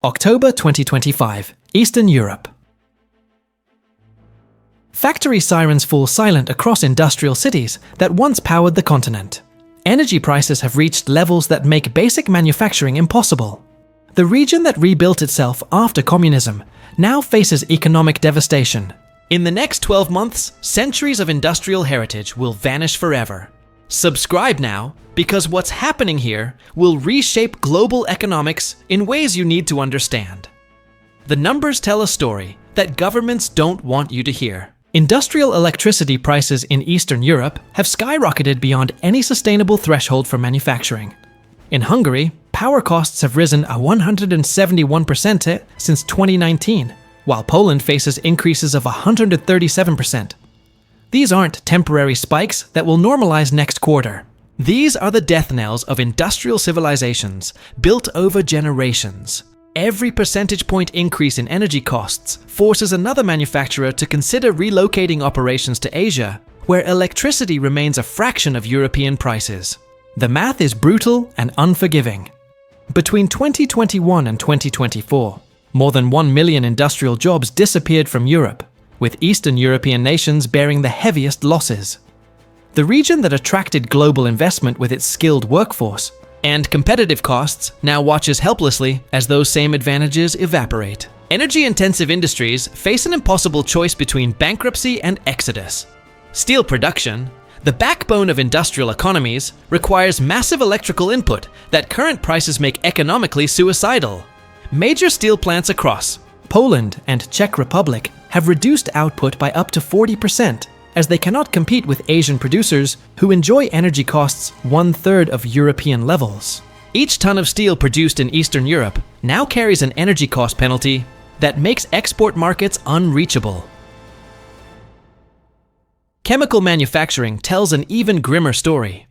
October 2025, Eastern Europe. Factory sirens fall silent across industrial cities that once powered the continent. Energy prices have reached levels that make basic manufacturing impossible. The region that rebuilt itself after communism now faces economic devastation. In the next 12 months, centuries of industrial heritage will vanish forever. Subscribe now, because what's happening here will reshape global economics in ways you need to understand. The numbers tell a story that governments don't want you to hear. Industrial electricity prices in Eastern Europe have skyrocketed beyond any sustainable threshold for manufacturing. In Hungary, power costs have risen a 171% since 2019, while Poland faces increases of 137%. These aren't temporary spikes that will normalize next quarter. These are the death knells of industrial civilizations built over generations. Every percentage point increase in energy costs forces another manufacturer to consider relocating operations to Asia, where electricity remains a fraction of European prices. The math is brutal and unforgiving. Between 2021 and 2024, more than 1 million industrial jobs disappeared from Europe, with Eastern European nations bearing the heaviest losses. The region that attracted global investment with its skilled workforce and competitive costs now watches helplessly as those same advantages evaporate. Energy-intensive industries face an impossible choice between bankruptcy and exodus. Steel production, the backbone of industrial economies, requires massive electrical input that current prices make economically suicidal. Major steel plants across Poland and Czech Republic have reduced output by up to 40%, as they cannot compete with Asian producers who enjoy energy costs 1/3 of European levels. Each ton of steel produced in Eastern Europe now carries an energy cost penalty that makes export markets unreachable. Chemical manufacturing tells an even grimmer story.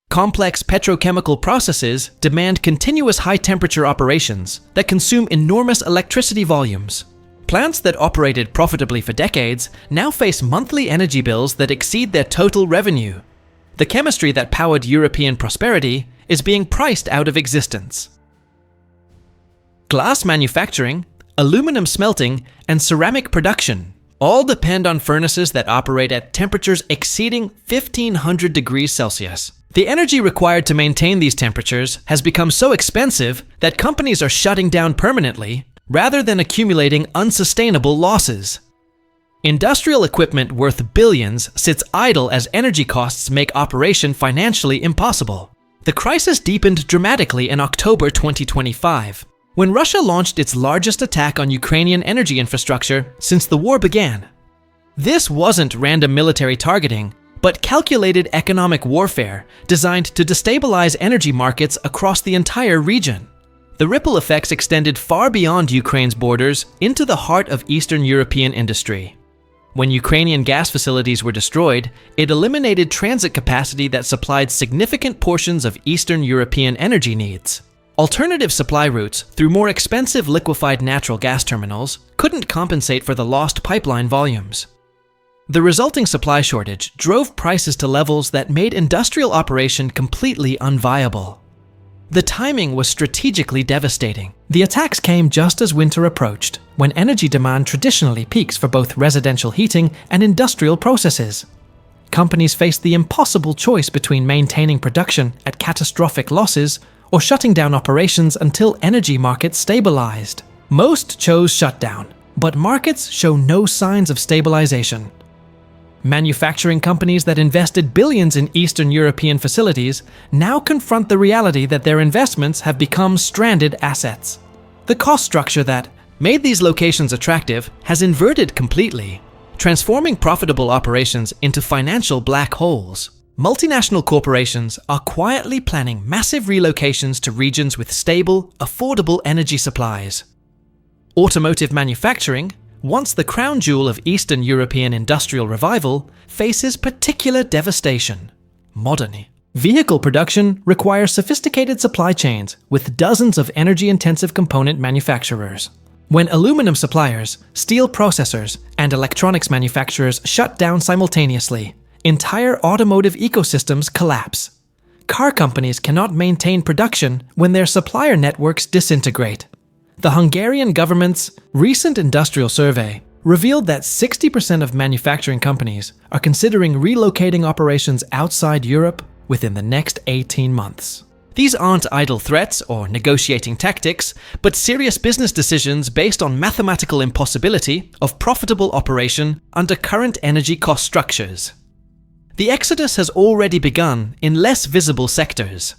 Complex petrochemical processes demand continuous high-temperature operations that consume enormous electricity volumes. Plants that operated profitably for decades now face monthly energy bills that exceed their total revenue. The chemistry that powered European prosperity is being priced out of existence. Glass manufacturing, aluminum smelting, and ceramic production all depend on furnaces that operate at temperatures exceeding 1,500 degrees Celsius. The energy required to maintain these temperatures has become so expensive that companies are shutting down permanently rather than accumulating unsustainable losses. Industrial equipment worth billions sits idle as energy costs make operation financially impossible. The crisis deepened dramatically in October 2025, when Russia launched its largest attack on Ukrainian energy infrastructure since the war began. This wasn't random military targeting, but calculated economic warfare designed to destabilize energy markets across the entire region. The ripple effects extended far beyond Ukraine's borders into the heart of Eastern European industry. When Ukrainian gas facilities were destroyed, it eliminated transit capacity that supplied significant portions of Eastern European energy needs. Alternative supply routes through more expensive liquefied natural gas terminals couldn't compensate for the lost pipeline volumes. The resulting supply shortage drove prices to levels that made industrial operation completely unviable. The timing was strategically devastating. The attacks came just as winter approached, when energy demand traditionally peaks for both residential heating and industrial processes. Companies faced the impossible choice between maintaining production at catastrophic losses or shutting down operations until energy markets stabilized. Most chose shutdown, but markets show no signs of stabilization. Manufacturing companies that invested billions in Eastern European facilities now confront the reality that their investments have become stranded assets. The cost structure that made these locations attractive has inverted completely, transforming profitable operations into financial black holes. Multinational corporations are quietly planning massive relocations to regions with stable, affordable energy supplies. Automotive manufacturing, once the crown jewel of Eastern European industrial revival, faces particular devastation. Modern vehicle production requires sophisticated supply chains with dozens of energy-intensive component manufacturers. When aluminum suppliers, steel processors, and electronics manufacturers shut down simultaneously, entire automotive ecosystems collapse. Car companies cannot maintain production when their supplier networks disintegrate. The Hungarian government's recent industrial survey revealed that 60% of manufacturing companies are considering relocating operations outside Europe within the next 18 months. These aren't idle threats or negotiating tactics, but serious business decisions based on mathematical impossibility of profitable operation under current energy cost structures. The exodus has already begun in less visible sectors.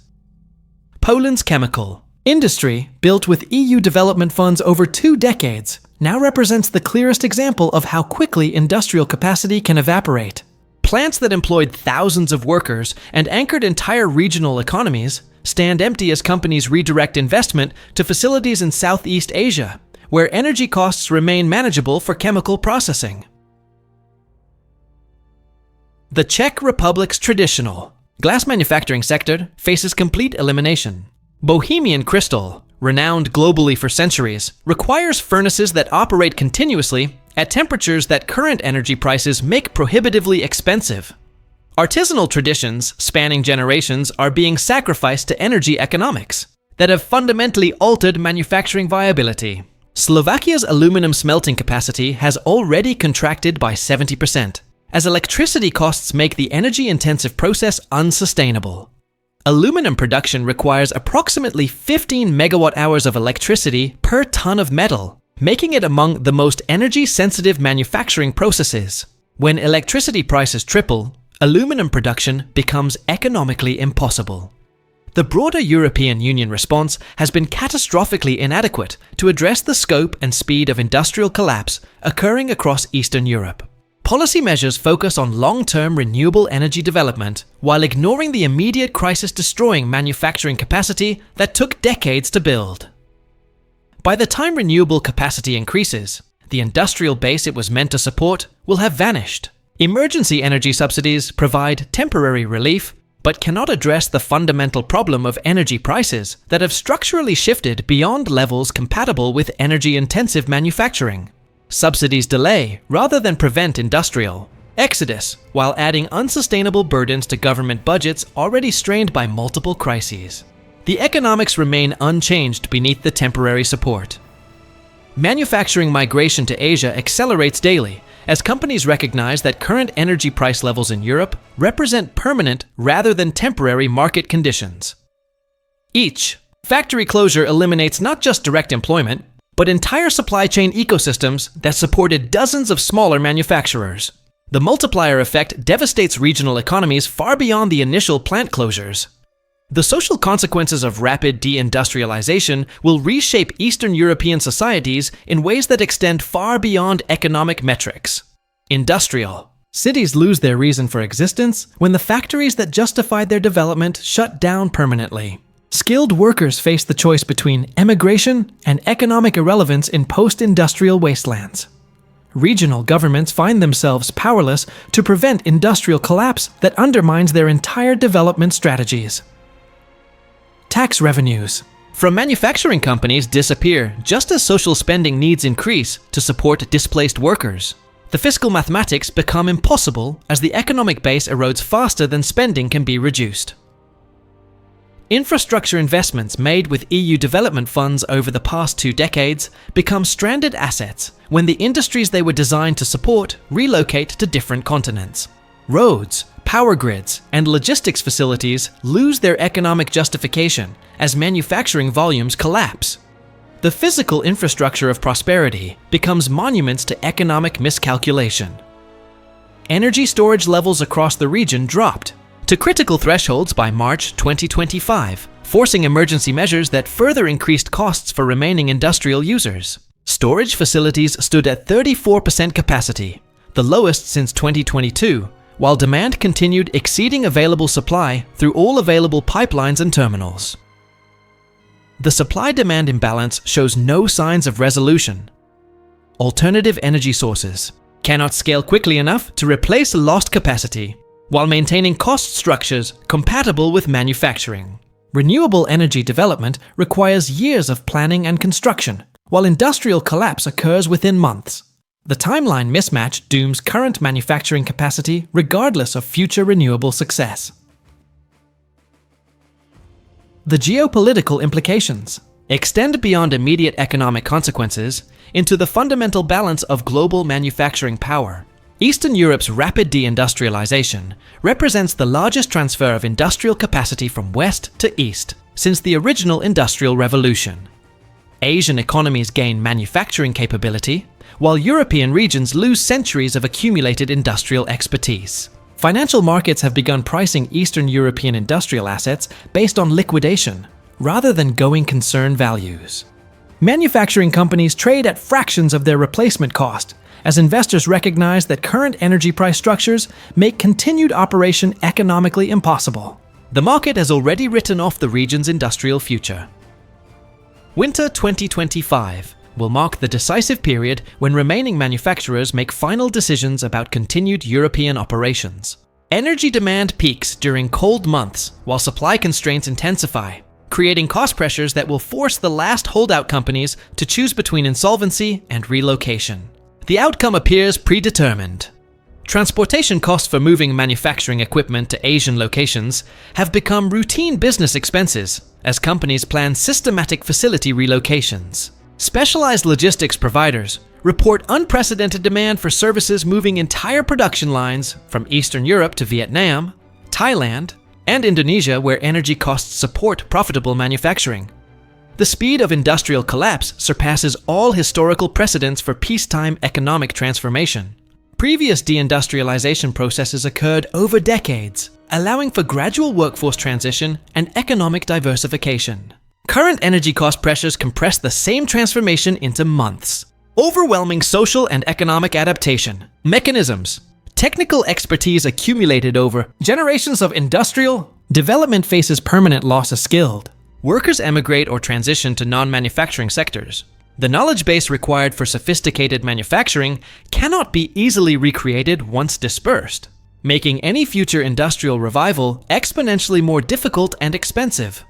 Poland's chemical industry, built with EU development funds over 2 decades, now represents the clearest example of how quickly industrial capacity can evaporate. Plants that employed thousands of workers and anchored entire regional economies stand empty as companies redirect investment to facilities in Southeast Asia, where energy costs remain manageable for chemical processing. The Czech Republic's traditional glass manufacturing sector faces complete elimination. Bohemian crystal, renowned globally for centuries, requires furnaces that operate continuously at temperatures that current energy prices make prohibitively expensive. Artisanal traditions spanning generations are being sacrificed to energy economics that have fundamentally altered manufacturing viability. Slovakia's aluminum smelting capacity has already contracted by 70%, as electricity costs make the energy-intensive process unsustainable. Aluminum production requires approximately 15 megawatt-hours of electricity per ton of metal, making it among the most energy-sensitive manufacturing processes. When electricity prices triple, aluminum production becomes economically impossible. The broader European Union response has been catastrophically inadequate to address the scope and speed of industrial collapse occurring across Eastern Europe. Policy measures focus on long-term renewable energy development while ignoring the immediate crisis-destroying manufacturing capacity that took decades to build. By the time renewable capacity increases, the industrial base it was meant to support will have vanished. Emergency energy subsidies provide temporary relief, but cannot address the fundamental problem of energy prices that have structurally shifted beyond levels compatible with energy-intensive manufacturing. Subsidies delay rather than prevent industrial exodus, while adding unsustainable burdens to government budgets already strained by multiple crises. The economics remain unchanged beneath the temporary support. Manufacturing migration to Asia accelerates daily as companies recognize that current energy price levels in Europe represent permanent rather than temporary market conditions. Each factory closure eliminates not just direct employment, but entire supply chain ecosystems that supported dozens of smaller manufacturers. The multiplier effect devastates regional economies far beyond the initial plant closures. The social consequences of rapid deindustrialization will reshape Eastern European societies in ways that extend far beyond economic metrics. Industrial cities lose their reason for existence when the factories that justified their development shut down permanently. Skilled workers face the choice between emigration and economic irrelevance in post-industrial wastelands. Regional governments find themselves powerless to prevent industrial collapse that undermines their entire development strategies. Tax revenues from manufacturing companies disappear just as social spending needs increase to support displaced workers. The fiscal mathematics become impossible as the economic base erodes faster than spending can be reduced. Infrastructure investments made with EU development funds over the past 2 decades become stranded assets when the industries they were designed to support relocate to different continents. Roads, power grids, and logistics facilities lose their economic justification as manufacturing volumes collapse. The physical infrastructure of prosperity becomes monuments to economic miscalculation. Energy storage levels across the region dropped to critical thresholds by March 2025, forcing emergency measures that further increased costs for remaining industrial users. Storage facilities stood at 34% capacity, the lowest since 2022, while demand continued exceeding available supply through all available pipelines and terminals. The supply-demand imbalance shows no signs of resolution. Alternative energy sources cannot scale quickly enough to replace lost capacity, while maintaining cost structures compatible with manufacturing. Renewable energy development requires years of planning and construction, while industrial collapse occurs within months. The timeline mismatch dooms current manufacturing capacity regardless of future renewable success. The geopolitical implications. extend beyond immediate economic consequences into the fundamental balance of global manufacturing power. Eastern Europe's rapid deindustrialization represents the largest transfer of industrial capacity from west to east since the original Industrial Revolution. Asian economies gain manufacturing capability, while European regions lose centuries of accumulated industrial expertise. Financial markets have begun pricing Eastern European industrial assets based on liquidation, rather than going concern values. Manufacturing companies trade at fractions of their replacement cost, as investors recognize that current energy price structures make continued operation economically impossible. The market has already written off the region's industrial future. Winter 2025 will mark the decisive period when remaining manufacturers make final decisions about continued European operations. Energy demand peaks during cold months, while supply constraints intensify, creating cost pressures that will force the last holdout companies to choose between insolvency and relocation. The outcome appears predetermined. Transportation costs for moving manufacturing equipment to Asian locations have become routine business expenses as companies plan systematic facility relocations. Specialized logistics providers report unprecedented demand for services moving entire production lines from Eastern Europe to Vietnam, Thailand, and Indonesia, where energy costs support profitable manufacturing. The speed of industrial collapse surpasses all historical precedents for peacetime economic transformation. Previous deindustrialization processes occurred over decades, allowing for gradual workforce transition and economic diversification. Current energy cost pressures compress the same transformation into months. Overwhelming social and economic adaptation, mechanisms, technical expertise accumulated over generations of industrial development faces permanent loss of skilled. Workers emigrate or transition to non-manufacturing sectors. The knowledge base required for sophisticated manufacturing cannot be easily recreated once dispersed, making any future industrial revival exponentially more difficult and expensive.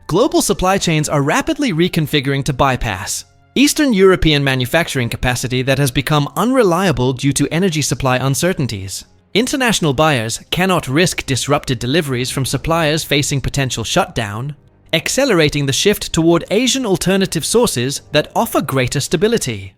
Global supply chains are rapidly reconfiguring to bypass Eastern European manufacturing capacity that has become unreliable due to energy supply uncertainties. International buyers cannot risk disrupted deliveries from suppliers facing potential shutdown, accelerating the shift toward Asian alternative sources that offer greater stability.